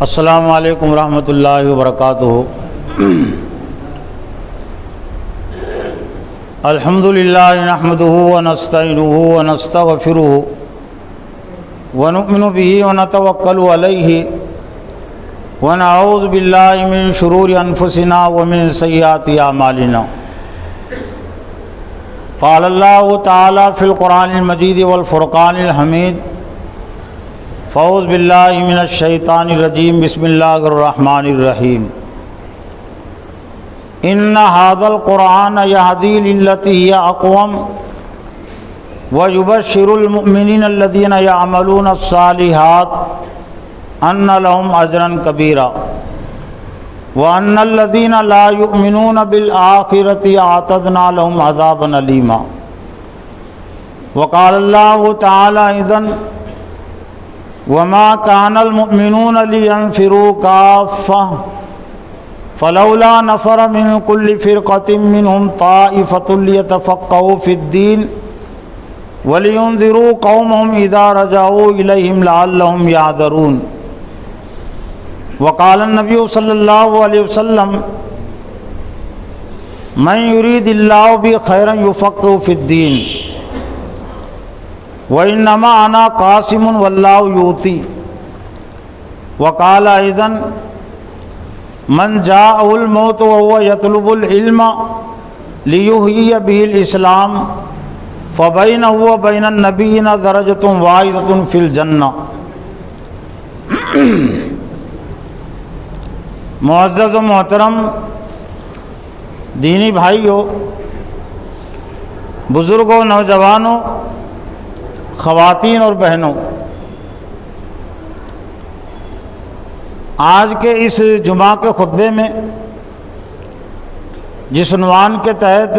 السلام علیکم ورحمۃ اللہ وبرکاتہ۔ الحمد للہ نحمدہ ونستعینہ ونستغفرہ ونؤمن بہ ونتوکل علیہ ونعوذ باللہ من شرور انفسنا ومن سیئات اعمالنا۔ قال اللہ تعالی فی القرآن المجید والفرقان الحمید۔ فاعوذ باللہ من الشیطان الرجیم، بسم اللہ الرحمن الرحیم۔ ان ھذا القرآن یہدی للتی ہی اقوم ویبشر المؤمنین الذین یعملون الصالحات ان لهم اجرا کبیرا وان الذین لا یؤمنون بالآخرۃ اعتدنا لهم عذابا الیما۔ وقال اللہ تعالی اذن وما كان المؤمنون لينفروا كافة فلولا نفر من كل فرقة منهم طائفة ليتفقهوا في الدين ولينذروا قومهم إذا رجعوا إليهم لعلهم يعذرون۔ وقال النبي صلى الله عليه وسلم من يريد الله به خيرا يفقهه في الدين وَإِنَّمَا أَنَا قَاسِمٌ وَاللَّهُ يُؤْتِي۔ وقال أيضا من جاءه الموت وهو يطلب العلم ليحيي به الإسلام فبينه وبين النبيين درجة واحدة في الجنة۔ معزز و محترم دینی بھائیو، بزرگوں، نوجوانوں، خواتین اور بہنوں، آج کے اس جمعہ کے خطبے میں جس عنوان کے تحت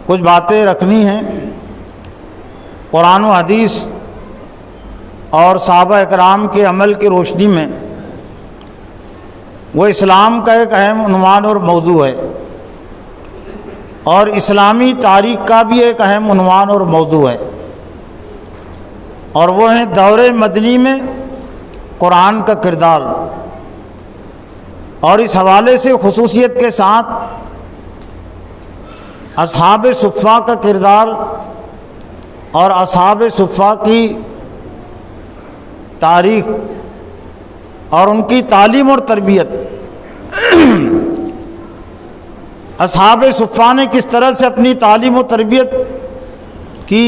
کچھ باتیں رکھنی ہیں، قرآن و حدیث اور صحابہ اکرام کے عمل کی روشنی میں، وہ اسلام کا ایک اہم عنوان اور موضوع ہے، اور اسلامی تاریخ کا بھی ایک اہم عنوان اور موضوع ہے، اور وہ ہیں دور مدنی میں قرآن کا کردار۔ اور اس حوالے سے خصوصیت کے ساتھ اصحاب صفہ کا کردار اور اصحاب صفہ کی تاریخ اور ان کی تعلیم اور تربیت، اصحاب صفہ نے کس طرح سے اپنی تعلیم و تربیت کی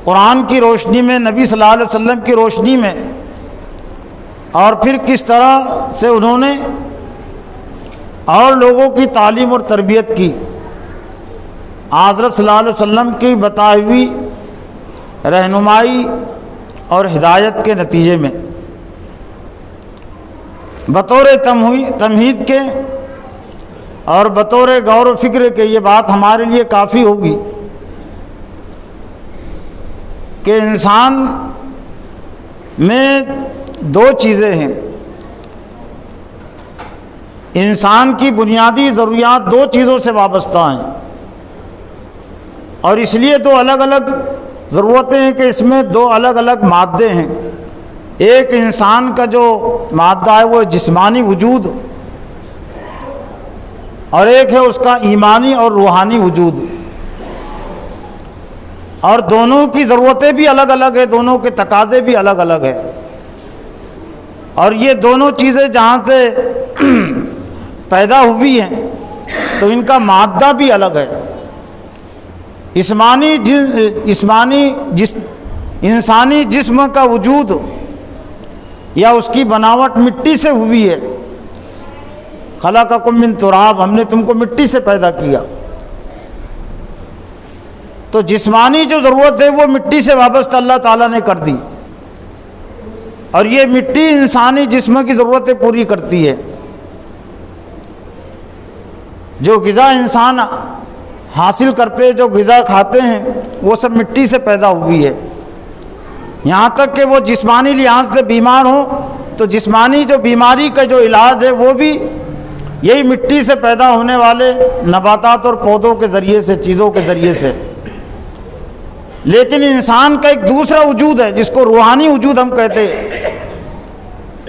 قرآن کی روشنی میں، نبی صلی اللہ علیہ وسلم کی روشنی میں، اور پھر کس طرح سے انہوں نے اور لوگوں کی تعلیم اور تربیت کی حضرت صلی اللہ علیہ وسلم کی بتائی ہوئی رہنمائی اور ہدایت کے نتیجے میں۔ بطور تمہید کے اور بطور غور و فکر کے یہ بات ہمارے لیے کافی ہوگی کہ انسان میں دو چیزیں ہیں۔ انسان کی بنیادی ضروریات دو چیزوں سے وابستہ ہیں، اور اس لیے دو الگ الگ ضرورتیں ہیں کہ اس میں دو الگ الگ مادے ہیں۔ ایک انسان کا جو مادہ ہے وہ جسمانی وجود، اور ایک ہے اس کا ایمانی اور روحانی وجود، اور دونوں کی ضرورتیں بھی الگ الگ ہیں، دونوں کے تقاضے بھی الگ الگ ہیں، اور یہ دونوں چیزیں جہاں سے پیدا ہوئی ہیں تو ان کا مادہ بھی الگ ہے۔ انسانی جسم کا وجود یا اس کی بناوٹ مٹی سے ہوئی ہے۔ خلقکم من تراب، ہم نے تم کو مٹی سے پیدا کیا، تو جسمانی جو ضرورت ہے وہ مٹی سے وابستہ اللہ تعالیٰ نے کر دی، اور یہ مٹی انسانی جسم کی ضرورتیں پوری کرتی ہے۔ جو غذا انسان حاصل کرتے، جو غذا کھاتے ہیں، وہ سب مٹی سے پیدا ہوئی ہے۔ یہاں تک کہ وہ جسمانی لحاظ سے بیمار ہوں تو جسمانی جو بیماری کا جو علاج ہے وہ بھی یہی مٹی سے پیدا ہونے والے نباتات اور پودوں کے ذریعے سے، چیزوں کے ذریعے سے۔ لیکن انسان کا ایک دوسرا وجود ہے جس کو روحانی وجود ہم کہتے ہیں،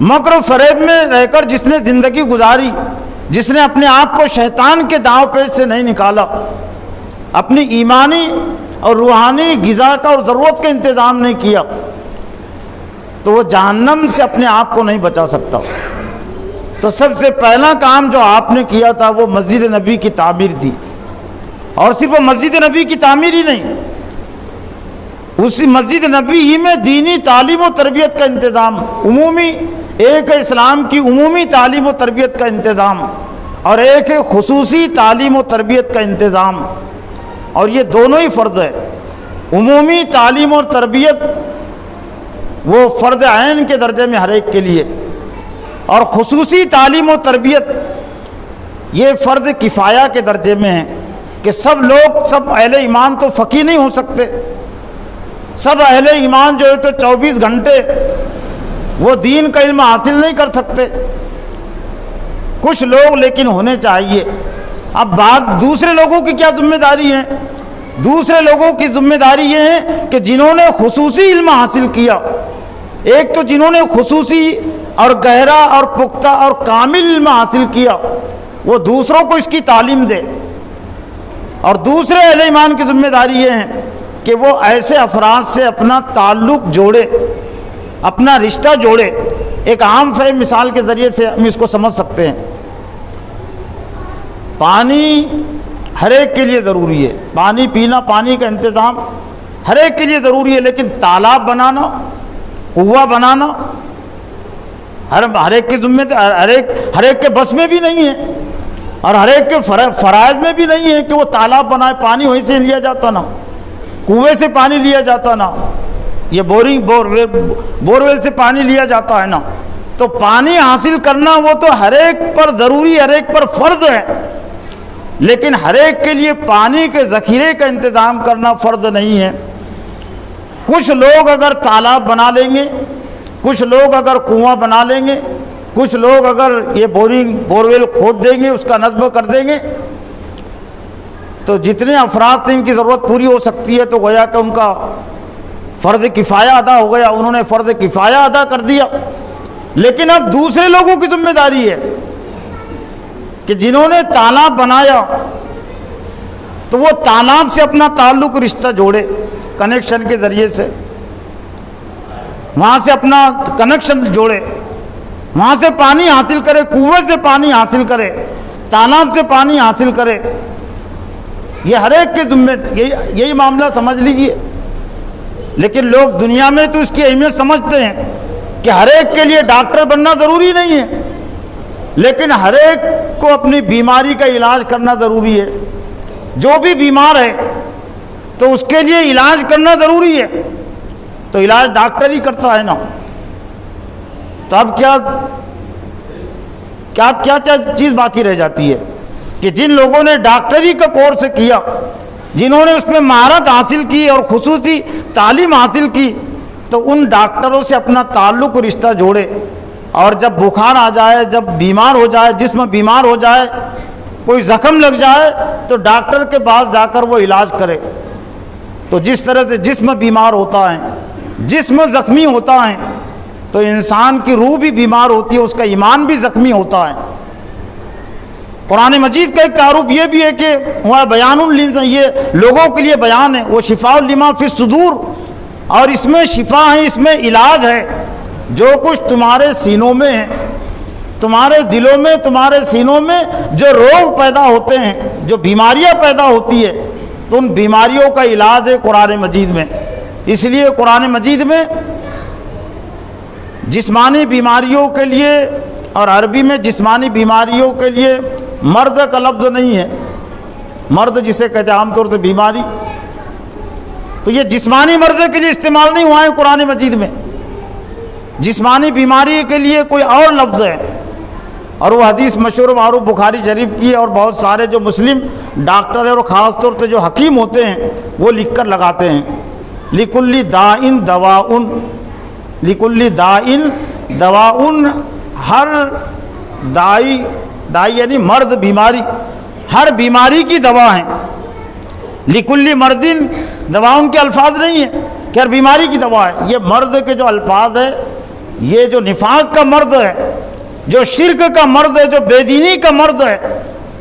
مکر و فریب میں رہ کر جس نے زندگی گزاری، جس نے اپنے آپ کو شیطان کے داؤ پیچ سے نہیں نکالا، اپنی ایمانی اور روحانی غذا کا اور ضرورت کا انتظام نہیں کیا، تو وہ جہنم سے اپنے آپ کو نہیں بچا سکتا۔ تو سب سے پہلا کام جو آپ نے کیا تھا وہ مسجد نبی کی تعمیر تھی، اور صرف وہ مسجد نبی کی تعمیر ہی نہیں، اسی مسجد نبی ہی میں دینی تعلیم و تربیت کا انتظام، عمومی ایک ہے اسلام کی عمومی تعلیم و تربیت کا انتظام، اور ایک ہے خصوصی تعلیم و تربیت کا انتظام، اور یہ دونوں ہی فرض ہے۔ عمومی تعلیم اور تربیت وہ فرض عین کے درجے میں ہر ایک کے لیے، اور خصوصی تعلیم و تربیت یہ فرض کفایہ کے درجے میں ہے کہ سب لوگ، سب اہل ایمان تو فقیہ نہیں ہو سکتے، سب اہل ایمان جو ہے تو 24 گھنٹے وہ دین کا علم حاصل نہیں کر سکتے، کچھ لوگ لیکن ہونے چاہیے۔ اب بات دوسرے لوگوں کی کیا ذمہ داری ہے؟ دوسرے لوگوں کی ذمہ داری یہ ہے کہ جنہوں نے خصوصی علم حاصل کیا، ایک تو جنہوں نے خصوصی اور گہرا اور پختہ اور کامل علم حاصل کیا وہ دوسروں کو اس کی تعلیم دے، اور دوسرے اہل ایمان کی ذمہ داری یہ ہے کہ وہ ایسے افراد سے اپنا تعلق جوڑے، اپنا رشتہ جوڑے۔ ایک عام فہم مثال کے ذریعے سے ہم اس کو سمجھ سکتے ہیں۔ پانی ہر ایک کے لیے ضروری ہے، پانی پینا، پانی کا انتظام ہر ایک کے لیے ضروری ہے، لیکن تالاب بنانا، کنواں بنانا ہر ایک کی ذمہ ہر ایک کے بس میں بھی نہیں ہے، اور ہر ایک کے فرائض میں بھی نہیں ہے کہ وہ تالاب بنائے۔ پانی وہیں سے لیا جاتا نا، کنویں سے پانی لیا جاتا نا، یہ بورویل سے پانی لیا جاتا ہے نا۔ تو پانی حاصل کرنا وہ تو ہر ایک پر ضروری، ہر ایک پر فرض ہے، لیکن ہر ایک کے لیے پانی کے ذخیرے کا انتظام کرنا فرض نہیں ہے۔ کچھ لوگ اگر تالاب بنا لیں گے، کچھ لوگ اگر کنواں بنا لیں گے، کچھ لوگ اگر یہ بورویل کھود دیں گے، اس کا نصب کر دیں گے، تو جتنے افراد سے ان کی ضرورت پوری ہو سکتی ہے تو گویا کہ ان کا فرض کفایہ ادا ہو گیا، انہوں نے فرض کفایہ ادا کر دیا۔ لیکن اب دوسرے لوگوں کی ذمہ داری ہے کہ جنہوں نے تالاب بنایا تو وہ تالاب سے اپنا تعلق، رشتہ جوڑے کنیکشن کے ذریعے سے، وہاں سے اپنا کنیکشن جوڑے، وہاں سے پانی حاصل کرے، کنویں سے پانی حاصل کرے، تالاب سے پانی حاصل کرے۔ یہ ہر ایک کے ذمہ، یہی معاملہ سمجھ لیجئے۔ لیکن لوگ دنیا میں تو اس کی اہمیت سمجھتے ہیں کہ ہر ایک کے لیے ڈاکٹر بننا ضروری نہیں ہے، لیکن ہر ایک کو اپنی بیماری کا علاج کرنا ضروری ہے۔ جو بھی بیمار ہے تو اس کے لیے علاج کرنا ضروری ہے، تو علاج ڈاکٹر ہی کرتا ہے نا۔ تو اب کیا چیز باقی رہ جاتی ہے کہ جن لوگوں نے ڈاکٹری کا کورس کیا، جنہوں نے اس میں مہارت حاصل کی اور خصوصی تعلیم حاصل کی، تو ان ڈاکٹروں سے اپنا تعلق و رشتہ جوڑے، اور جب بخار آ جائے، جب بیمار ہو جائے، جسم بیمار ہو جائے، کوئی زخم لگ جائے، تو ڈاکٹر کے پاس جا کر وہ علاج کرے۔ تو جس طرح سے جسم بیمار ہوتا ہے، جسم زخمی ہوتا ہے، تو انسان کی روح بھی بیمار ہوتی ہے، اس کا ایمان بھی زخمی ہوتا ہے۔ قرآن مجید کا ایک تعارف یہ بھی ہے کہ وہ بیان یہ لوگوں کے لیے بیان ہے، وہ شفاء لما فی الصدور، اور اس میں شفا ہے، اس میں علاج ہے۔ جو کچھ تمہارے سینوں میں ہے، تمہارے دلوں میں، تمہارے سینوں میں جو روگ پیدا ہوتے ہیں، جو بیماریاں پیدا ہوتی ہے، تو ان بیماریوں کا علاج ہے قرآن مجید میں۔ اس لیے قرآن مجید میں جسمانی بیماریوں کے لیے، اور عربی میں جسمانی بیماریوں کے لیے مرض کا لفظ نہیں ہے، مرض جسے کہتے ہیں عام طور سے بیماری، تو یہ جسمانی مرض کے لیے استعمال نہیں ہوا ہے قرآن مجید میں۔ جسمانی بیماری کے لیے کوئی اور لفظ ہے، اور وہ حدیث مشہور معروف بخاری شریف کی ہے، اور بہت سارے جو مسلم ڈاکٹر ہیں اور خاص طور سے جو حکیم ہوتے ہیں وہ لکھ کر لگاتے ہیں، لِكُلِّ دَاءٍ دَوَاءٌ، لِكُلِّ دَاءٍ دَوَاءٌ، ہر دائی یعنی مرض، بیماری، ہر بیماری کی دوا ہے۔ لِكُلِّ مَرْضٍ، دواؤں کے الفاظ نہیں ہیں کہ ہر بیماری کی دوا ہے، یہ مرض کے جو الفاظ ہے یہ جو نفاق کا مرض ہے، جو شرک کا مرض ہے، جو بے دینی کا مرض ہے،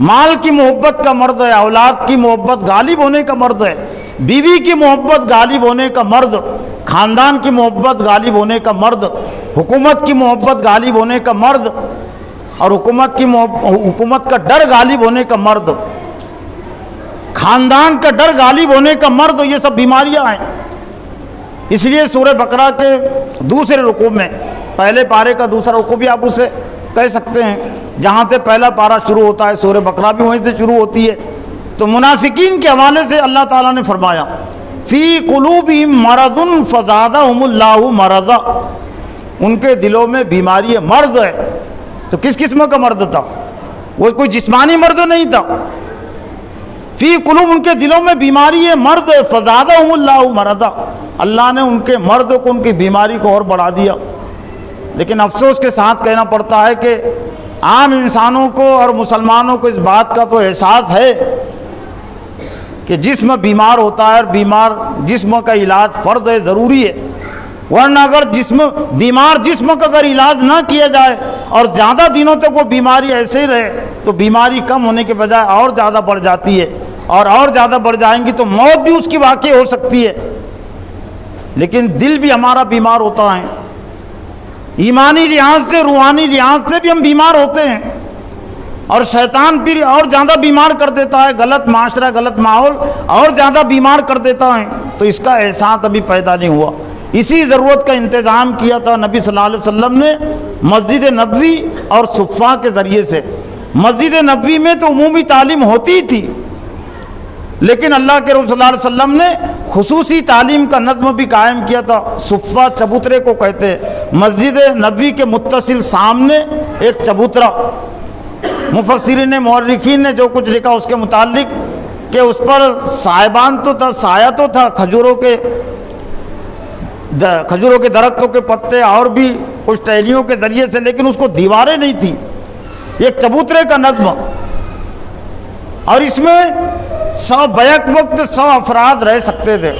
مال کی محبت کا مرض ہے، اولاد کی محبت غالب ہونے کا مرض ہے، بیوی کی محبت غالب ہونے کا مرض، خاندان کی محبت غالب ہونے کا مرض، حکومت کی محبت غالب ہونے کا مرض، اور حکومت کا ڈر غالب ہونے کا مرض، خاندان کا ڈر غالب ہونے کا مرض، یہ سب بیماریاں ہیں۔ اس لیے سورہ بقرہ کے دوسرے رکوع میں، پہلے پارے کا دوسرا رکوع بھی آپ اسے کہہ سکتے ہیں، جہاں سے پہلا پارہ شروع ہوتا ہے، سورہ بقرہ بھی وہیں سے شروع ہوتی ہے، تو منافقین کے حوالے سے اللہ تعالیٰ نے فرمایا فی قلوبہم مرض فزادہم اللہ مرضا، ان کے دلوں میں بیماری ہے، مرض ہے۔ تو کس قسم کا مرض تھا؟ وہ کوئی جسمانی مرض نہیں تھا، فی قلوب، ان کے دلوں میں بیماری ہے، مرض ہے، فزادہم اللہ مرضا، اللہ نے ان کے مرض کو، ان کی بیماری کو اور بڑھا دیا۔ لیکن افسوس کے ساتھ کہنا پڑتا ہے کہ عام انسانوں کو اور مسلمانوں کو اس بات کا تو احساس ہے کہ جسم بیمار ہوتا ہے، اور جسم کا علاج فرض ہے، ضروری ہے، ورنہ اگر بیمار جسم کا اگر علاج نہ کیا جائے اور زیادہ دنوں تک وہ بیماری ایسے ہی رہے تو بیماری کم ہونے کے بجائے اور زیادہ بڑھ جاتی ہے، اور زیادہ بڑھ جائیں گی تو موت بھی اس کی واقع ہو سکتی ہے۔ لیکن دل بھی ہمارا بیمار ہوتا ہے، ایمانی لحاظ سے، روحانی لحاظ سے بھی ہم بیمار ہوتے ہیں، اور شیطان پھر اور زیادہ بیمار کر دیتا ہے، غلط معاشرہ، غلط ماحول اور زیادہ بیمار کر دیتا ہے، تو اس کا احساس ابھی پیدا نہیں ہوا۔ اسی ضرورت کا انتظام کیا تھا نبی صلی اللہ علیہ وسلم نے مسجد نبوی اور صفہ کے ذریعے سے۔ مسجد نبوی میں تو عمومی تعلیم ہوتی تھی، لیکن اللہ کے رسول صلی اللہ علیہ وسلم نے خصوصی تعلیم کا نظم بھی قائم کیا تھا۔ صفہ چبوترے کو کہتے ہیں، مسجد نبوی کے متصل سامنے ایک چبوترا۔ مفسرین مورخین نے جو کچھ لکھا اس کے متعلق کہ اس پر سائبان تو تھا، سایہ تو تھا، کھجوروں کے درختوں کے پتے اور بھی کچھ ٹہنیوں کے ذریعے سے، لیکن اس کو دیواریں نہیں تھی، ایک چبوترے کا نظم، اور اس میں بیک وقت 100 افراد رہ سکتے تھے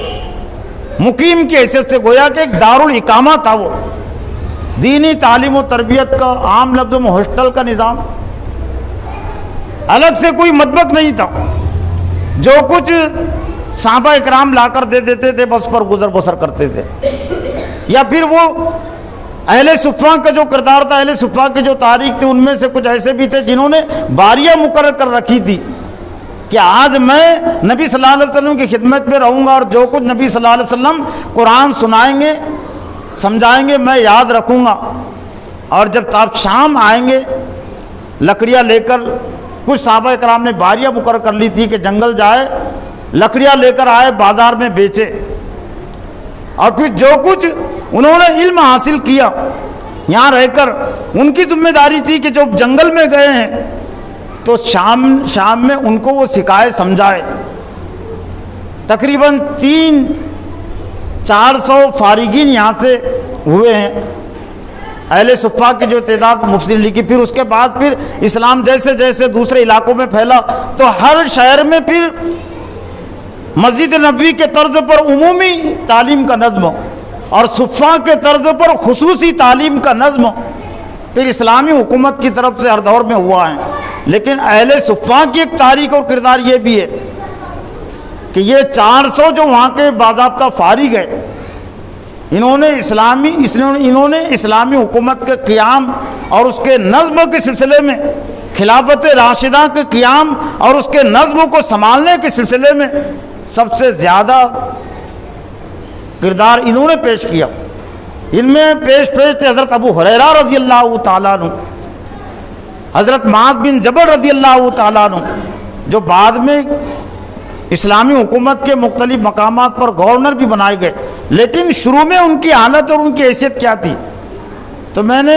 مقیم کی حیثیت سے، گویا کہ ایک دارالاقامہ تھا وہ، دینی تعلیم و تربیت کا، عام لفظوں میں ہاسٹل کا نظام، الگ سے کوئی مطبخ نہیں تھا، جو کچھ صحابہ اکرام لا کر دے دیتے تھے بس پر گزر بسر کرتے تھے۔ یا پھر وہ اہل صفہ کا جو کردار تھا، اہل صفہ کی جو تاریخ تھی، ان میں سے کچھ ایسے بھی تھے جنہوں نے باریاں مقرر کر رکھی تھی کہ آج میں نبی صلی اللہ علیہ وسلم کی خدمت میں رہوں گا، اور جو کچھ نبی صلی اللہ علیہ وسلم قرآن سنائیں گے، سمجھائیں گے، میں یاد رکھوں گا۔ اور جب آپ شام آئیں گے لکڑیاں لے کر، کچھ صحابہ کرام نے باریاں مقرر کر لی تھی کہ جنگل جائے، لکڑیاں لے کر آئے، بازار میں بیچے، اور پھر جو کچھ انہوں نے علم حاصل کیا یہاں رہ کر، ان کی ذمہ داری تھی کہ جو جنگل میں گئے ہیں تو شام میں ان کو وہ سکھائے، سمجھائے۔ تقریباً 300-400 فارغین یہاں سے ہوئے ہیں، اہل صفہ کی جو تعداد مفسرین لکھی۔ پھر اس کے بعد پھر اسلام جیسے جیسے دوسرے علاقوں میں پھیلا تو ہر شہر میں پھر مسجد نبوی کے طرز پر عمومی تعلیم کا نظم اور صفہ کے طرز پر خصوصی تعلیم کا نظم پھر اسلامی حکومت کی طرف سے ہر دور میں ہوا ہے۔ لیکن اہل صفہ کی ایک تاریخ اور کردار یہ بھی ہے کہ یہ 400 جو وہاں کے باضابطہ فارغ ہے، انہوں نے اسلامی حکومت کے قیام اور اس کے نظم کے سلسلے میں، خلافت راشدہ کے قیام اور اس کے نظم کو سنبھالنے کے سلسلے میں سب سے زیادہ کردار انہوں نے پیش کیا۔ ان میں پیش تھے حضرت ابو ہریرہ رضی اللہ تعالیٰ عنہ، حضرت معاذ بن جبل رضی اللہ تعالیٰ عنہ، جو بعد میں اسلامی حکومت کے مختلف مقامات پر گورنر بھی بنائے گئے، لیکن شروع میں ان کی حالت اور ان کی حیثیت کیا تھی؟ تو میں نے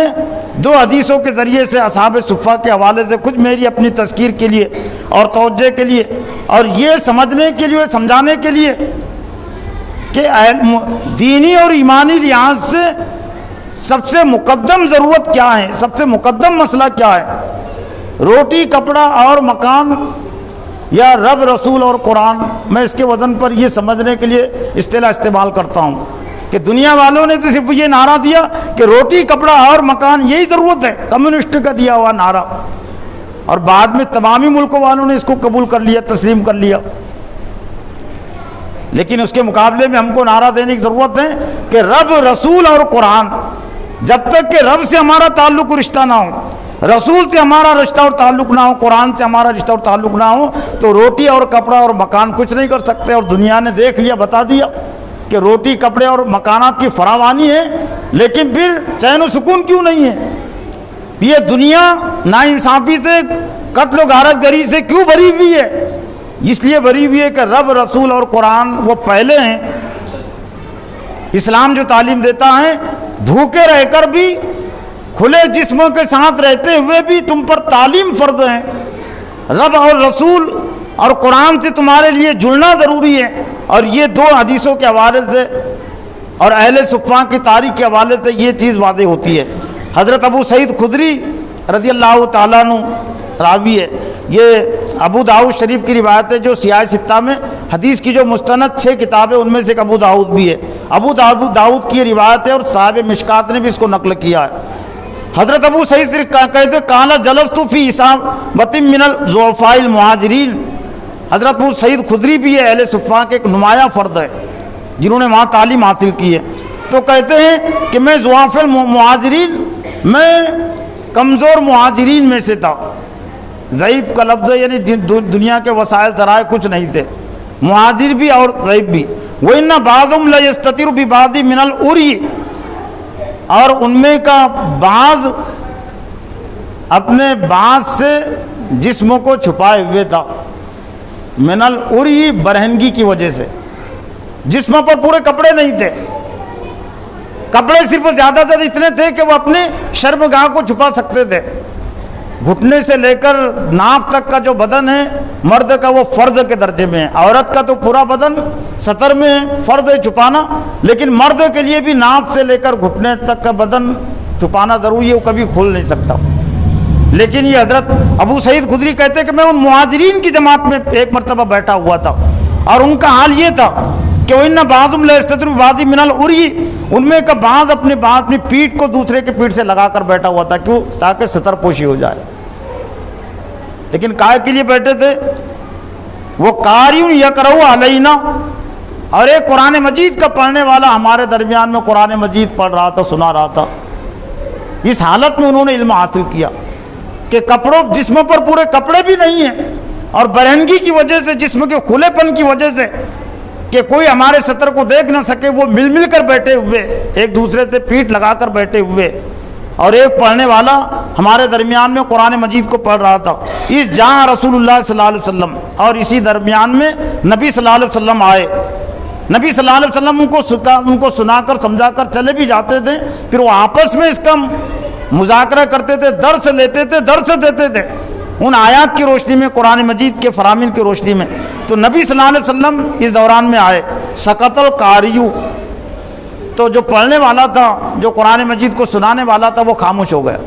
2 حدیثوں کے ذریعے سے اصحاب صفہ کے حوالے سے کچھ میری اپنی تذکیر کے لیے اور توجہ کے لیے اور یہ سمجھنے کے لیے، سمجھانے کے لیے کہ دینی اور ایمانی لحاظ سے سب سے مقدم ضرورت کیا ہے، سب سے مقدم مسئلہ کیا ہے، روٹی، کپڑا اور مکان یا رب، رسول اور قرآن؟ میں اس کے وزن پر یہ سمجھنے کے لیے اصطلاح استعمال کرتا ہوں کہ دنیا والوں نے تو صرف یہ نعرہ دیا کہ روٹی کپڑا اور مکان یہی ضرورت ہے، کمیونسٹ کا دیا ہوا نعرہ، اور بعد میں تمامی ملکوں والوں نے اس کو قبول کر لیا، تسلیم کر لیا۔ لیکن اس کے مقابلے میں ہم کو نعرہ دینے کی ضرورت ہے کہ رب، رسول اور قرآن، جب تک کہ رب سے ہمارا تعلق و رشتہ نہ ہو، رسول سے ہمارا رشتہ اور تعلق نہ ہو، قرآن سے ہمارا رشتہ اور تعلق نہ ہو، تو روٹی اور کپڑا اور مکان کچھ نہیں کر سکتے۔ اور دنیا نے دیکھ لیا، بتا دیا کہ روٹی کپڑے اور مکانات کی فراوانی ہے، لیکن پھر چین و سکون کیوں نہیں ہے؟ یہ دنیا ناانصافی سے، قتل و غارت گری سے کیوں بری ہوئی ہے؟ اس لیے بری ہوئی ہے کہ رب، رسول اور قرآن وہ پہلے ہیں۔ اسلام جو تعلیم دیتا ہے، بھوکے رہ کر بھی، کھلے جسموں کے ساتھ رہتے ہوئے بھی تم پر تعلیم فرض ہے۔ رب اور رسول اور قرآن سے تمہارے لیے جڑنا ضروری ہے۔ اور یہ دو حدیثوں کے حوالے سے اور اہل صفہ کی تاریخ کے حوالے سے یہ چیز واضح ہوتی ہے۔ حضرت ابو سعید خدری رضی اللہ تعالیٰ عنہ راوی ہے، یہ ابو داؤد شریف کی روایت ہے، جو سیاہ ستہ میں حدیث کی جو مستند 6 کتابیں ان میں سے ایک ابو داؤد بھی ہے۔ ابو داؤد کی روایت ہے اور صاحب مشکات نے بھی اس کو نقل کیا ہے۔ حضرت ابو سعید سے کہتے کالا جلست فی اصابۃ من الضعفاء المہاجرین، حضرت ابو سعید خدری بھی ہے، اہل صفہ کے ایک نمایاں فرد ہے جنہوں نے وہاں تعلیم حاصل کی ہے۔ تو کہتے ہیں کہ میں ضعفاء المہاجرین، میں کمزور مہاجرین میں سے تھا۔ ضعیف کا لفظ ہے، یعنی دنیا کے وسائل ذرائع کچھ نہیں تھے، مہاجر بھی اور ضعیف بھی۔ وَإِنَّ بَعْضُهُمْ لَيَسْتَتِرُ بِبَعْضٍ مِنَ الْعُرْيِ، اور ان میں کا بعض اپنے بعض سے جسموں کو چھپائے ہوئے تھا، من العری، برہنگی کی وجہ سے، جسموں پر پورے کپڑے نہیں تھے، کپڑے صرف زیادہ سے اتنے تھے کہ وہ اپنے شرمگاہ کو چھپا سکتے تھے۔ گھٹنے سے لے کر ناف تک کا جو بدن ہے مرد کا، وہ فرض کے درجے میں ہے۔ عورت کا تو پورا بدن سطر میں ہے، فرض ہے چھپانا، لیکن مرد کے لیے بھی ناف سے لے کر گھٹنے تک کا بدن چھپانا ضروری ہے، وہ کبھی کھول نہیں سکتا۔ لیکن یہ حضرت ابو سعید خدری کہتے ہیں کہ میں ان مہاجرین کی جماعت میں ایک مرتبہ بیٹھا ہوا تھا، اور ان کا حال یہ تھا کہ وَإِنَّ بَعْضُهُمْ لَيَسْتَتِرُ بِبَعْضٍ مِنَ الْعُرْيِ، ان میں کا بعض اپنی پیٹھ کو دوسرے کے پیٹھ سے لگا کر بیٹھا ہوا تھا، کیوں؟ تاکہ ستر پوشی ہو جائے۔ لیکن کائے کے لیے بیٹھے تھے؟ وہ قاریٌ یقرؤ علینا، اور ایک قرآن مجید کا پڑھنے والا ہمارے درمیان میں قرآن مجید پڑھ رہا تھا، سنا رہا تھا۔ اس حالت میں انہوں نے علم حاصل کیا کہ کپڑوں، جسموں پر پورے کپڑے بھی نہیں ہیں، اور برہنگی کی وجہ سے، جسم کے کھلے پن کی وجہ سے کہ کوئی ہمارے سطر کو دیکھ نہ سکے، وہ مل مل کر بیٹھے ہوئے، ایک دوسرے سے پیٹھ لگا کر بیٹھے ہوئے، اور ایک پڑھنے والا ہمارے درمیان میں قرآن مجید کو پڑھ رہا تھا۔ اس جہاں رسول اللہ صلی اللہ علیہ وسلم، اور اسی درمیان میں نبی صلی اللہ علیہ وسلم آئے۔ نبی صلی اللہ علیہ وسلم ان کو سنا کر سمجھا کر چلے بھی جاتے تھے، پھر وہ آپس میں اس کا مذاکرہ کرتے تھے، درس لیتے تھے، درس دیتے تھے ان آیات کی روشنی میں، قرآن مجید کے فرامین کی روشنی میں۔ تو نبی صلی اللہ علیہ وسلم اس دوران میں آئے، سقط القاریو، تو جو پڑھنے والا تھا، جو قرآن مجید کو سنانے والا تھا، وہ خاموش ہو گیا۔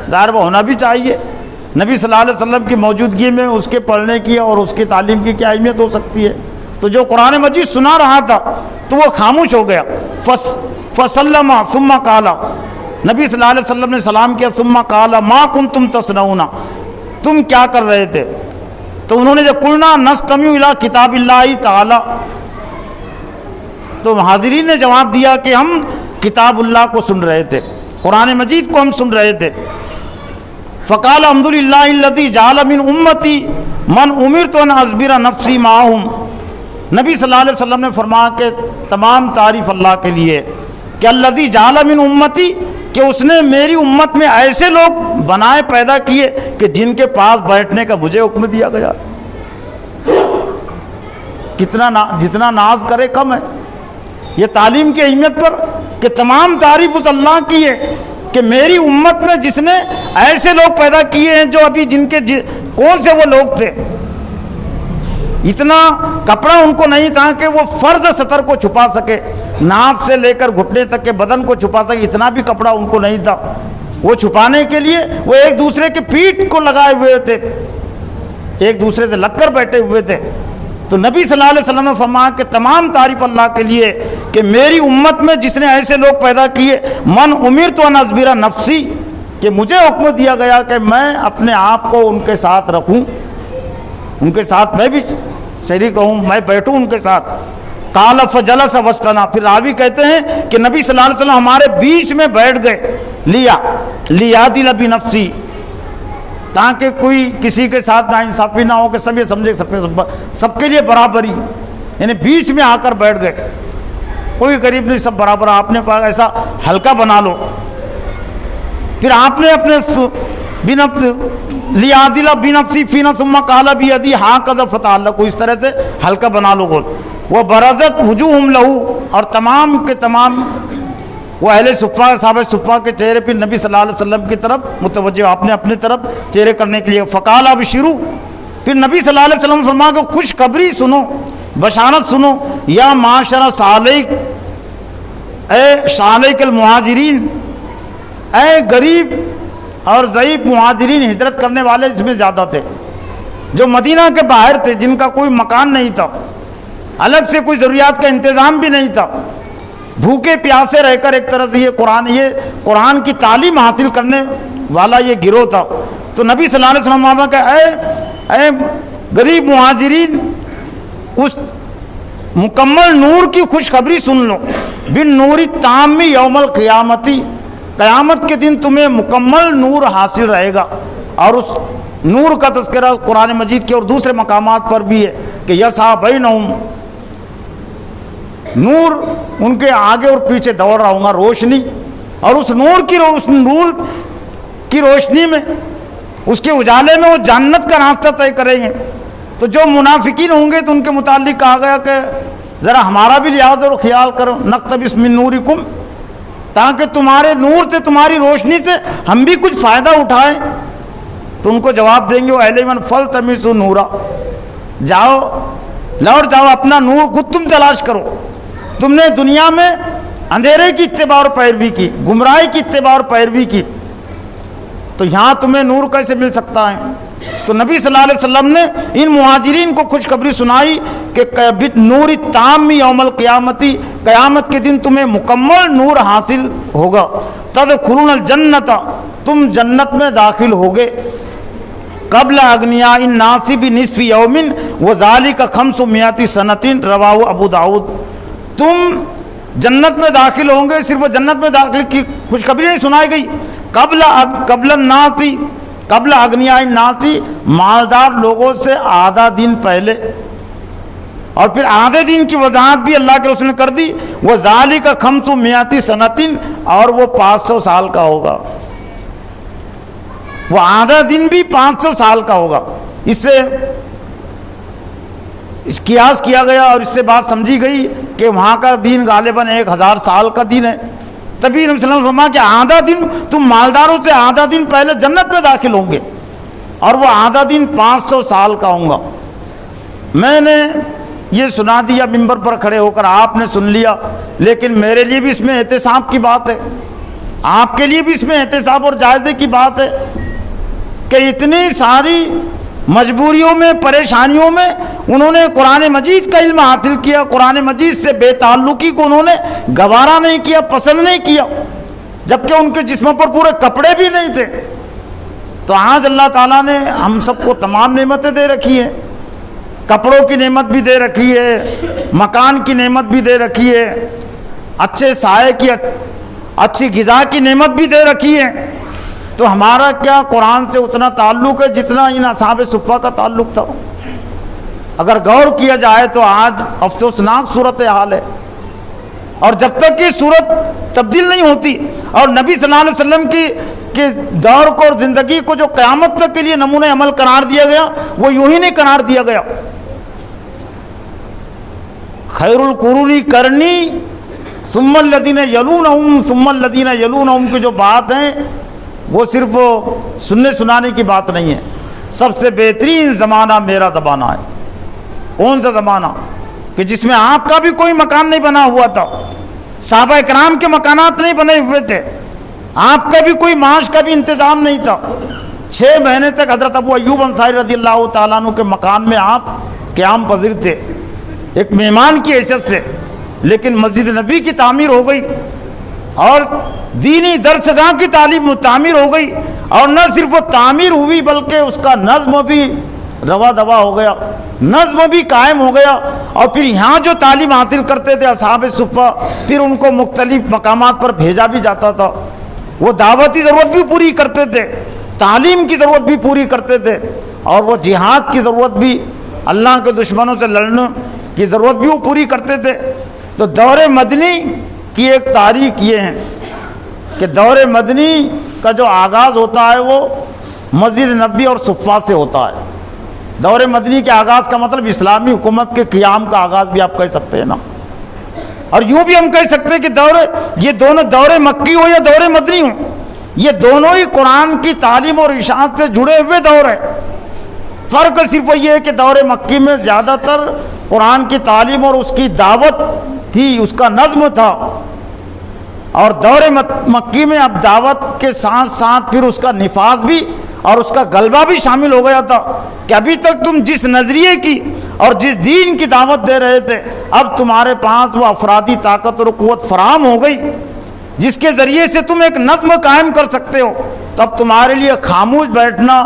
ظاہر وہ ہونا بھی چاہیے، نبی صلی اللہ علیہ وسلم کی موجودگی میں اس کے پڑھنے کی اور اس کی تعلیم کی کیا اہمیت ہو سکتی ہے۔ تو جو قرآن مجید سنا رہا تھا تو وہ خاموش ہو گیا۔ فسلم ثم قال، نبی صلی اللہ علیہ وسلم نے سلام کیا، ثم قال ما کنتم تصنعون، تم کیا کر رہے تھے؟ تو انہوں نے جب قلنا نستمع الی کتاب اللہ تعالی، تو حاضرین نے جواب دیا کہ ہم کتاب اللہ کو سن رہے تھے، قرآن مجید کو ہم سن رہے تھے۔ فقال الحمدللہ الذی جعل من امتی من امرت ان اصبر نفسی معہم، نبی صلی اللہ علیہ وسلم نے فرمایا کہ تمام تعریف اللہ کے لیے کہ الذی جعل من امتی، کہ اس نے میری امت میں ایسے لوگ بنائے، پیدا کیے کہ جن کے پاس بیٹھنے کا مجھے حکم دیا گیا۔ جتنا ناز کرے کم ہے یہ تعلیم کی اہمیت پر، کہ تمام تعریف اس اللہ کی ہے کہ میری امت میں جس نے ایسے لوگ پیدا کیے ہیں جو ابھی جن کے کون سے وہ لوگ تھے، اتنا کپڑا ان کو نہیں تھا کہ وہ فرض سطر کو چھپا سکے، ناف سے لے کر گھٹنے تک کے بدن کو چھپا سکے، اتنا بھی کپڑا ان کو نہیں تھا۔ وہ چھپانے کے لیے وہ ایک دوسرے کے پیٹھ کو لگائے ہوئے تھے، ایک دوسرے سے لگ کر بیٹھے ہوئے تھے، تو نبی صلی اللہ علیہ وسلم نے فرمایا کہ تمام تعریف اللہ کے لیے کہ میری امت میں جس نے ایسے لوگ پیدا کیے، من امرت ان اصبر نفسی، کہ مجھے حکم دیا گیا کہ میں اپنے آپ کو ان کے ساتھ رکھوں، ان کے ساتھ میں بھی شریک رہوں، میں بیٹھوں ان کے ساتھ۔ قال فجلس وسطنا، پھر راوی کہتے ہیں کہ نبی صلی اللہ علیہ وسلم ہمارے بیچ میں بیٹھ گئے، لیعدل بنفسی، تاکہ کوئی کسی کے ساتھ ناانصافی نہ ہو، کہ سب یہ سمجھے سب کے لیے برابری، یعنی بیچ میں آ کر بیٹھ گئے، کوئی غریب نہیں، سب برابر، آپ نے کہا ایسا ہلکا بنا لو۔ پھر آپ نے اپنے لیعدل بنفسی فینا ثم قال بیدی ہاکذا فتعلقوا، اس طرح سے ہلکا بنا لو گول۔ وہ برزت وجوہہم لہو، اور تمام کے تمام وہ اہل صفہ صحابہ صفہ کے چہرے پھر نبی صلی اللہ علیہ وسلم کی طرف متوجہ، آپ نے اپنے طرف چہرے کرنے کے لیے۔ فقال ابشروا، پھر نبی صلی اللہ علیہ وسلم فرمایا کہ خوشخبری سنو، بشارت سنو، یا معاشر صالح، اے صالح المہاجرین، اے غریب اور ضعیف مہاجرین، ہجرت کرنے والے اس میں زیادہ تھے، جو مدینہ کے باہر تھے، جن کا کوئی مکان نہیں تھا، الگ سے کوئی ضروریات کا انتظام بھی نہیں تھا، بھوکے پیاسے رہ کر ایک طرح سے یہ قرآن کی تعلیم حاصل کرنے والا یہ گروہ تھا۔ تو نبی صلی اللہ علیہ وسلم کہ اے غریب مہاجرین، اس مکمل نور کی خوشخبری سن لو، بن نور تام یوم القیامتی، قیامت کے دن تمہیں مکمل نور حاصل رہے گا۔ اور اس نور کا تذکرہ قرآن مجید کے اور دوسرے مقامات پر بھی ہے کہ یسعی بینہم، نور ان کے آگے اور پیچھے دوڑ رہا ہوں گا، روشنی، اور اس نور کی روشنی میں، اس کے اجالے میں وہ جنت کا راستہ طے کریں گے۔ تو جو منافقین ہوں گے تو ان کے متعلق کہا گیا کہ ذرا ہمارا بھی لحاظ اور خیال کرو، نقتبس من نورکم، تاکہ تمہارے نور سے، تمہاری روشنی سے ہم بھی کچھ فائدہ اٹھائیں۔ تو ان کو جواب دیں گے وہ اہل ایمان، فلتمسوا نورا، جاؤ لوٹ جاؤ، اپنا نور خود تم تلاش کرو، تم نے دنیا میں اندھیرے کی اتباع اور پیروی کی، گمراہی کی اتباع اور پیروی کی، تو یہاں تمہیں نور کیسے مل سکتا ہے؟ تو نبی صلی اللہ علیہ وسلم نے ان مہاجرین کو خوشخبری سنائی کہ نور تام یوم القیامتی، قیامت کے دن تمہیں مکمل نور حاصل ہوگا، تدخلون الجنت، تم جنت میں داخل ہوگے، قبل اغنیاء الناس بنصف یوم وذالک 500 سنۃ، رواہ ابو داؤد۔ تم جنت میں داخل ہوں گے، صرف جنت میں داخل کی خوشخبری نہیں سنائی گئی، قبل الناس، قبل اغنیاء الناس، مالدار لوگوں سے آدھا دن پہلے، اور پھر آدھے دن کی وضاحت بھی اللہ کے رسول نے کر دی، وذالک 500 سنۃ، اور وہ 500 سال کا ہوگا، وہ آدھا دن بھی 500 سال کا ہوگا۔ اس سے قیاس کیا گیا اور اس سے بات سمجھی گئی کہ وہاں کا دین غالباً 1000 سال کا دین ہے۔ تبھی نبی صلی اللہ علیہ وسلم فرمایا کہ آدھا دن تم مالداروں سے آدھا دن پہلے جنت میں داخل ہوں گے، اور وہ آدھا دن 500 سال کا ہوں گا۔ میں نے یہ سنا دیا ممبر پر کھڑے ہو کر، آپ نے سن لیا، لیکن میرے لیے بھی اس میں احتساب کی بات ہے، آپ کے لیے بھی اس میں احتساب اور جائزے کی بات ہے کہ اتنی ساری مجبوریوں میں، پریشانیوں میں انہوں نے قرآن مجید کا علم حاصل کیا، قرآن مجید سے بے تعلقی کو انہوں نے گوارا نہیں کیا، پسند نہیں کیا، جبکہ ان کے جسموں پر پورے کپڑے بھی نہیں تھے۔ تو آج اللہ تعالیٰ نے ہم سب کو تمام نعمتیں دے رکھی ہیں، کپڑوں کی نعمت بھی دے رکھی ہے، مکان کی نعمت بھی دے رکھی ہے، اچھے سائے کی، اچھی غذا کی نعمت بھی دے رکھی ہے۔ تو ہمارا کیا قرآن سے اتنا تعلق ہے جتنا ان اصحاب صفہ کا تعلق تھا؟ اگر غور کیا جائے تو آج افسوسناک صورتحال ہے، اور جب تک یہ صورت تبدیل نہیں ہوتی اور نبی صلی اللہ علیہ وسلم کے دور کو اور زندگی کو جو قیامت تک کے لیے نمونہ عمل قرار دیا گیا، وہ یوں ہی نہیں قرار دیا گیا۔ خیر القرون قرنی ثم الذین یلونہم ثم الذین یلونہم کی جو بات ہیں، وہ صرف سننے سنانے کی بات نہیں ہے۔ سب سے بہترین زمانہ میرا زمانہ ہے۔ کون سا زمانہ؟ کہ جس میں آپ کا بھی کوئی مکان نہیں بنا ہوا تھا، صحابہ اکرام کے مکانات نہیں بنے ہوئے تھے، آپ کا بھی کوئی معاش کا بھی انتظام نہیں تھا۔ 6 مہینے تک حضرت ابو ایوب انصاری رضی اللہ تعالیٰ عنہ کے مکان میں آپ قیام پذیر تھے ایک مہمان کی حیثیت سے، لیکن مسجد نبی کی تعمیر ہو گئی اور دینی درسگاہ کی تعمیر ہو گئی، اور نہ صرف وہ تعمیر ہوئی بلکہ اس کا نظم بھی روا دوا ہو گیا، نظم بھی قائم ہو گیا۔ اور پھر یہاں جو تعلیم حاصل کرتے تھے اصحاب صفہ، پھر ان کو مختلف مقامات پر بھیجا بھی جاتا تھا، وہ دعوتی ضرورت بھی پوری کرتے تھے، تعلیم کی ضرورت بھی پوری کرتے تھے، اور وہ جہاد کی ضرورت بھی، اللہ کے دشمنوں سے لڑنے کی ضرورت بھی وہ پوری کرتے تھے۔ تو دور مدنی کی ایک تاریخ یہ ہے کہ دور مدنی کا جو آغاز ہوتا ہے وہ مسجد نبی اور صفہ سے ہوتا ہے۔ دور مدنی کے آغاز کا مطلب اسلامی حکومت کے قیام کا آغاز بھی آپ کہہ سکتے ہیں نا، اور یوں بھی ہم کہہ سکتے ہیں کہ یہ دونوں دور مکی ہو یا دور مدنی ہو، یہ دونوں ہی قرآن کی تعلیم اور اشاعت سے جڑے ہوئے دور ہیں۔ فرق صرف یہ ہے کہ دور مکی میں زیادہ تر قرآن کی تعلیم اور اس کی دعوت تھی، اس کا نظم تھا، اور دور مکی میں اب دعوت کے ساتھ ساتھ پھر اس کا نفاذ بھی اور اس کا غلبہ بھی شامل ہو گیا تھا کہ ابھی تک تم جس نظریے کی اور جس دین کی دعوت دے رہے تھے، اب تمہارے پاس وہ افرادی طاقت اور قوت فراہم ہو گئی جس کے ذریعے سے تم ایک نظم قائم کر سکتے ہو۔ تو اب تمہارے لیے خاموش بیٹھنا،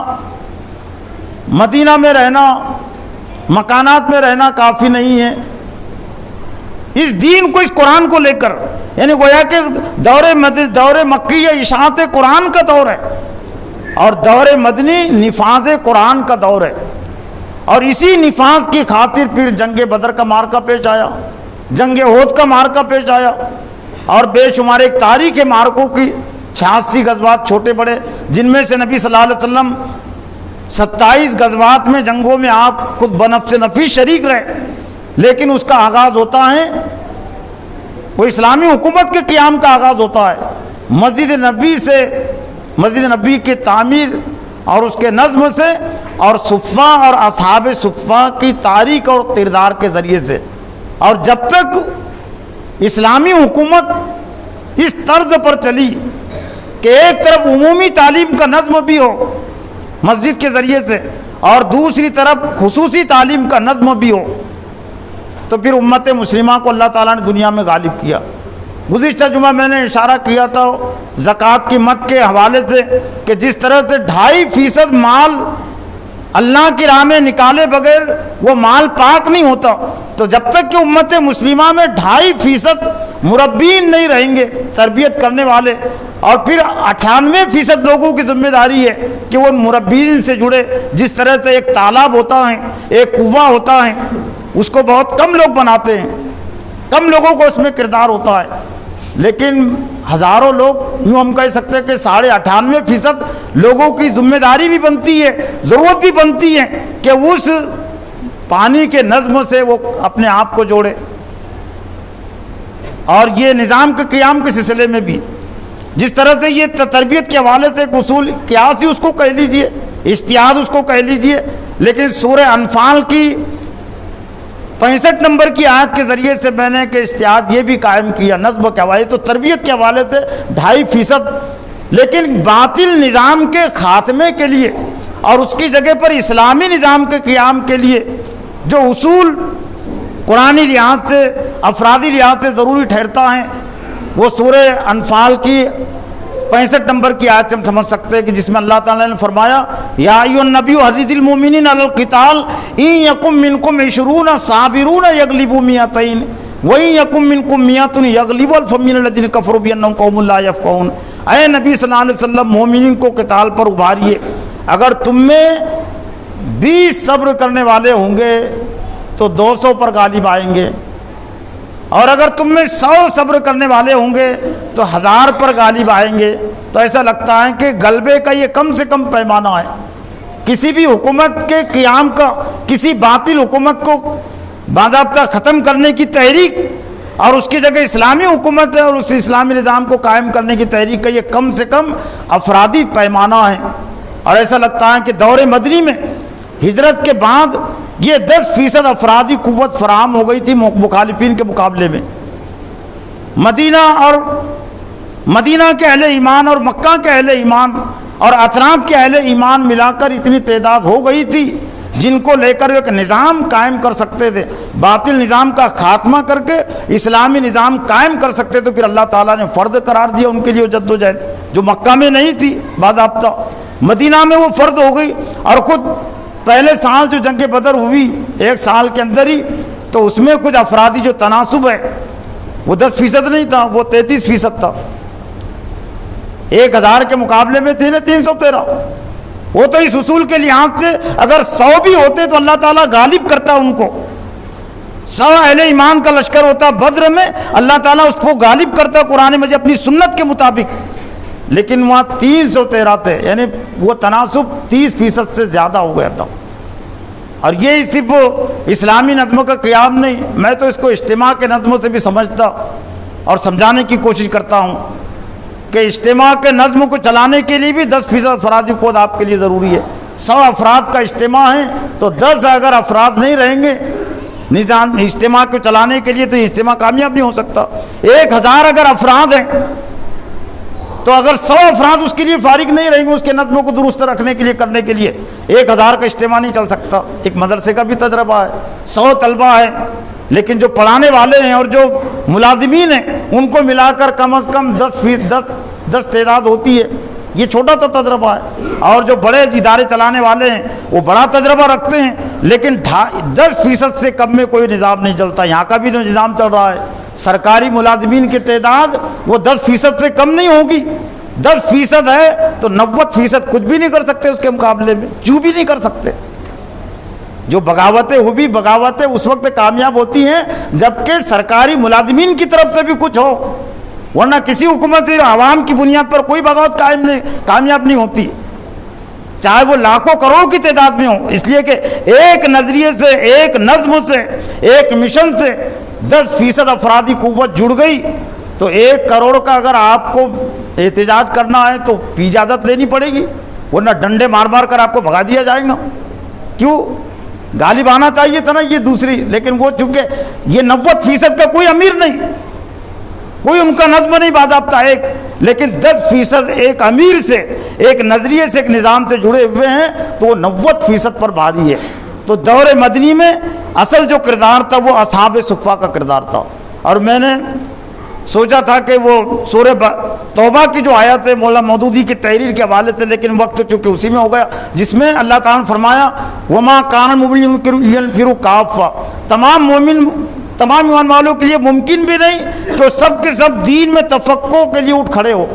مدینہ میں رہنا، مکانات میں رہنا کافی نہیں ہے۔ اس دین کو، اس قرآن کو لے کر، یعنی گویا کہ دور مکی یا اشاعت قرآن کا دور ہے، اور دور مدنی نفاذ قرآن کا دور ہے، اور اسی نفاذ کی خاطر پھر جنگ بدر کا معرکہ پیش آیا، جنگ احد کا معرکہ پیش آیا، اور بے شمار ایک تاریخ ہے معرکوں کی، 86 غزوات چھوٹے بڑے، جن میں سے نبی صلی اللہ علیہ وسلم 27 غزوات میں، جنگوں میں آپ خود بنفس نفیس شریک رہے، لیکن اس کا آغاز ہوتا ہے، وہ اسلامی حکومت کے قیام کا آغاز ہوتا ہے مسجد نبی سے، مسجد نبی کی تعمیر اور اس کے نظم سے، اور صفہ اور اصحاب صفہ کی تاریخ اور کردار کے ذریعے سے۔ اور جب تک اسلامی حکومت اس طرز پر چلی کہ ایک طرف عمومی تعلیم کا نظم بھی ہو مسجد کے ذریعے سے، اور دوسری طرف خصوصی تعلیم کا نظم بھی ہو، تو پھر امت مسلمہ کو اللہ تعالیٰ نے دنیا میں غالب کیا۔ گزشتہ جمعہ میں نے اشارہ کیا تھا زکوٰۃ کی مد کے حوالے سے کہ جس طرح سے 2.5% مال اللہ کی راہ میں نکالے بغیر وہ مال پاک نہیں ہوتا، تو جب تک کہ امت مسلمہ میں 2.5% مربین نہیں رہیں گے، تربیت کرنے والے، اور پھر 98% لوگوں کی ذمہ داری ہے کہ وہ مربین سے جڑے۔ جس طرح سے ایک تالاب ہوتا ہے، ایک کنواں ہوتا ہے، اس کو بہت کم لوگ بناتے ہیں، کم لوگوں کو اس میں کردار ہوتا ہے، لیکن ہزاروں لوگ، یوں ہم کہہ سکتے ہیں کہ 98.5% لوگوں کی ذمہ داری بھی بنتی ہے، ضرورت بھی بنتی ہے کہ اس پانی کے نظم سے وہ اپنے آپ کو جوڑے۔ اور یہ نظام کے قیام کے سلسلے میں بھی جس طرح سے یہ تربیت کے حوالے سے ایک اصول قیاسی اس کو کہہ لیجئے، اجتہاد اس کو کہہ لیجئے، لیکن سورہ انفال کی 65 نمبر کی آیت کے ذریعے سے میں نے کہ اجتہاد یہ بھی قائم کیا نظم کے حوالے، تو تربیت کے حوالے سے 2.5%، لیکن باطل نظام کے خاتمے کے لیے اور اس کی جگہ پر اسلامی نظام کے قیام کے لیے جو اصول قرآنی لحاظ سے، افرادی لحاظ سے ضروری ٹھہرتا ہے، وہ سورہ انفال کی 65 نمبر کی آیت سے ہم سمجھ سکتے ہیں کہ جس میں اللہ تعالیٰ نے فرمایا یا ایھا النبی حرض المؤمنین علی القتال ان یکم منکم 20 صابرون یغلبوا 200 وان یکم منکم 100 یغلبوا الف من الذین کفروا بانہم قوم لا یفقہون۔ اے نبی صلی اللہ علیہ وسلم، مومنین کو قتال پر ابھاریے، اگر تم میں 20 صبر کرنے والے ہوں گے تو 200 پر غالب آئیں گے، اور اگر تم میں 100 صبر کرنے والے ہوں گے تو 1000 پر غالب آئیں گے۔ تو ایسا لگتا ہے کہ غلبے کا یہ کم سے کم پیمانہ ہے۔ کسی بھی حکومت کے قیام کا، کسی باطل حکومت کو باضابطہ ختم کرنے کی تحریک اور اس کی جگہ اسلامی حکومت اور اس اسلامی نظام کو قائم کرنے کی تحریک کا یہ کم سے کم افرادی پیمانہ ہے۔ اور ایسا لگتا ہے کہ دور مدنی میں ہجرت کے بعد یہ 10% افرادی قوت فراہم ہو گئی تھی مخالفین کے مقابلے میں۔ مدینہ اور مدینہ کے اہل ایمان اور مکہ کے اہل ایمان اور اطراف کے اہل ایمان ملا کر اتنی تعداد ہو گئی تھی جن کو لے کر ایک نظام قائم کر سکتے تھے، باطل نظام کا خاتمہ کر کے اسلامی نظام قائم کر سکتے، تو پھر اللہ تعالیٰ نے فرض قرار دیا ان کے لیے جد و جہد، جو مکہ میں نہیں تھی باضابطہ، مدینہ میں وہ فرض ہو گئی۔ اور خود پہلے سال جو جنگ بدر ہوئی 1 سال کے اندر ہی، تو اس میں کچھ افرادی جو تناسب ہے وہ 10% نہیں تھا، وہ 33% تھا۔ 1000 کے مقابلے میں تھے نا 313۔ وہ تو اس اصول کے لحاظ سے اگر 100 بھی ہوتے تو اللہ تعالیٰ غالب کرتا ان کو، 100 اہل ایمان کا لشکر ہوتا بدر میں، اللہ تعالیٰ اس کو غالب کرتا قرآن مجید اپنی سنت کے مطابق، لیکن وہاں 313 تھے، یعنی وہ تناسب 30% سے زیادہ ہو گیا تھا۔ اور یہ صرف اسلامی نظموں کا قیام نہیں، میں تو اس کو اجتماع کے نظموں سے بھی سمجھتا اور سمجھانے کی کوشش کرتا ہوں کہ اجتماع کے نظم کو چلانے کے لیے بھی 10% افرادی قوت آپ کے لیے ضروری ہے۔ 100 افراد کا اجتماع ہے تو 10 اگر افراد نہیں رہیں گے نظام اجتماع کو چلانے کے لیے تو یہ اجتماع کامیاب نہیں ہو سکتا۔ 1000 اگر افراد ہیں تو اگر 100 افراد اس کے لیے فارغ نہیں رہیں گے اس کے نظموں کو درست رکھنے کے لیے کرنے کے لیے، 1000 کا اجتماع نہیں چل سکتا۔ ایک مدرسے کا بھی تجربہ ہے، 100 طلبہ ہیں لیکن جو پڑھانے والے ہیں اور جو ملازمین ہیں ان کو ملا کر کم از کم 10 تعداد ہوتی ہے، یہ چھوٹا سا تجربہ ہے۔ اور جو بڑے ادارے چلانے والے ہیں وہ بڑا تجربہ رکھتے ہیں، لیکن 10% سے کم میں کوئی نظام نہیں چلتا۔ یہاں کا بھی جو نظام چل رہا ہے، سرکاری ملازمین کی تعداد وہ 10% سے کم نہیں ہوگی، 10% ہے تو 90% کچھ بھی نہیں کر سکتے اس کے مقابلے میں، چوں بھی نہیں کر سکتے۔ جو بغاوتیں ہوئی، بغاوتیں اس وقت کامیاب ہوتی ہیں جبکہ سرکاری ملازمین کی طرف سے بھی کچھ ہو، ورنہ کسی حکومت عوام کی بنیاد پر کوئی بغاوت کامیاب نہیں ہوتی، چاہے وہ لاکھوں کروڑوں کی تعداد میں ہو۔ اس لیے کہ ایک نظریے سے، ایک نظم سے، ایک مشن سے 10% افرادی قوت جڑ گئی تو 1 کروڑ کا اگر آپ کو احتجاج کرنا ہے تو اجازت لینی پڑے گی، ورنہ ڈنڈے مار مار کر آپ کو بھگا دیا جائے گا۔ کیوں؟ غالب آنا چاہیے تھا نا یہ دوسری، لیکن وہ چونکہ یہ 90% کا کوئی امیر نہیں، کوئی ان کا نظم نہیں باضابطہ ایک، لیکن 10% ایک امیر سے، ایک نظریے سے، ایک نظام سے جڑے ہوئے ہیں تو وہ 90% پر بھاری ہے۔ تو دور مدنی میں اصل جو کردار تھا وہ اصحاب صفہ کا کردار تھا۔ اور میں نے سوچا تھا کہ وہ سورہ توبہ کی جو آیت ہے مولانا مودودی کی تحریر کے حوالے سے، لیکن وقت چونکہ اسی میں ہو گیا، جس میں اللہ تعالیٰ نے فرمایا وما کان المؤمنون لینفروا کافہ، تمام ایمان والوں کے لیے ممکن بھی نہیں کہ سب کے سب دین میں تفقہ کے لیے اٹھ کھڑے ہو،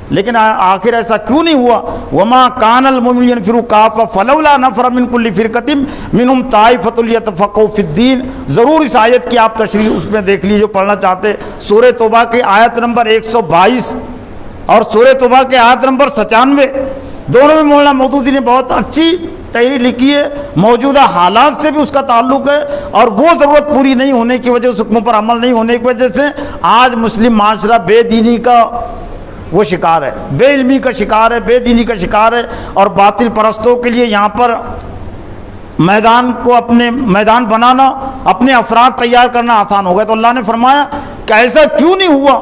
لیکن آخر ایسا کیوں نہیں ہوا؟ وما کان المؤمنون لینفروا کافہ فلولا نفر من کل فرقۃ منهم طائفۃ لیتفقهوا فی الدین۔ ضرور اس آیت کی آپ تشریح اس میں دیکھ لیجیے جو پڑھنا چاہتے، سورہ توبہ کی آیت نمبر 122 اور سورہ توبہ کے آیت نمبر 97، دونوں میں مولانا مودودی نے بہت اچھی تحریر لکھی ہے، موجودہ حالات سے بھی اس کا تعلق ہے، اور وہ ضرورت پوری نہیں ہونے کی وجہ، اس حکموں پر عمل نہیں ہونے کی وجہ سے آج مسلم معاشرہ بے دینی کا وہ شکار ہے، بے علمی کا شکار ہے، بے دینی کا شکار ہے، اور باطل پرستوں کے لیے یہاں پر میدان کو اپنے میدان بنانا، اپنے افراد تیار کرنا آسان ہو گیا۔ تو اللہ نے فرمایا کہ ایسا کیوں نہیں ہوا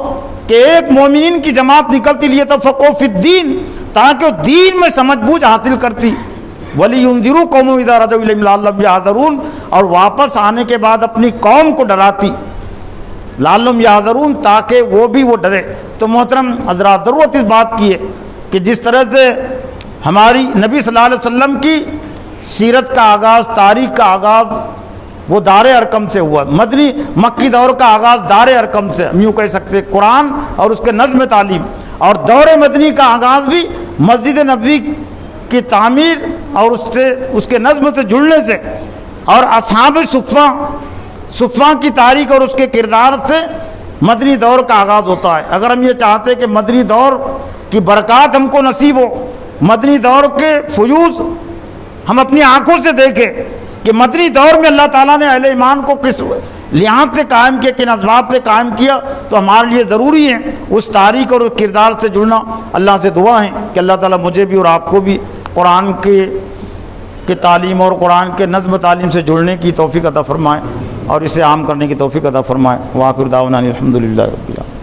کہ ایک مومنین کی جماعت نکلتی لیے تفقہ فی الدین، تاکہ وہ دین میں سمجھ بوجھ حاصل کرتی، وَلِيُنذِرُوا قَوْمَهُمْ إِذَا رَجَعُوا إِلَيْهِمْ لَعَلَّهُمْ يَحْذَرُونَ، اور واپس آنے کے بعد اپنی قوم کو ڈراتی، لعلہم یحذرون، تاکہ وہ بھی وہ ڈرے۔ تو محترم حضرات، ضرورت اس بات کی ہے کہ جس طرح سے ہماری نبی صلی اللہ علیہ وسلم کی سیرت کا آغاز، تاریخ کا آغاز وہ دار ارقم سے ہوا، مدنی مکی دور کا آغاز دار ارقم سے، ہم یوں کہہ سکتے قرآن اور اس کے نظم تعلیم، اور دور مدنی کا آغاز بھی مسجد نبوی کی تعمیر اور اس کے نظم سے جڑنے سے، اور اصحاب صفہ کی تاریخ اور اس کے کردار سے مدنی دور کا آغاز ہوتا ہے۔ اگر ہم یہ چاہتے کہ مدنی دور کی برکات ہم کو نصیب ہو، مدنی دور کے فیوز ہم اپنی آنکھوں سے دیکھیں کہ مدنی دور میں اللہ تعالیٰ نے اہل ایمان کو کس لحاظ سے قائم کیا، کن اسباب سے قائم کیا، تو ہمارے لیے ضروری ہے اس تاریخ اور اس کردار سے جڑنا۔ اللہ سے دعا ہے کہ اللہ تعالیٰ مجھے بھی اور آپ کو بھی قرآن کے تعلیم اور قرآن کے نظم تعلیم سے جڑنے کی توفیق عطا فرمائے اور اسے عام کرنے کی توفیق عطا فرمائے۔ وآخر دعوانا الحمدللہ رب العالمین۔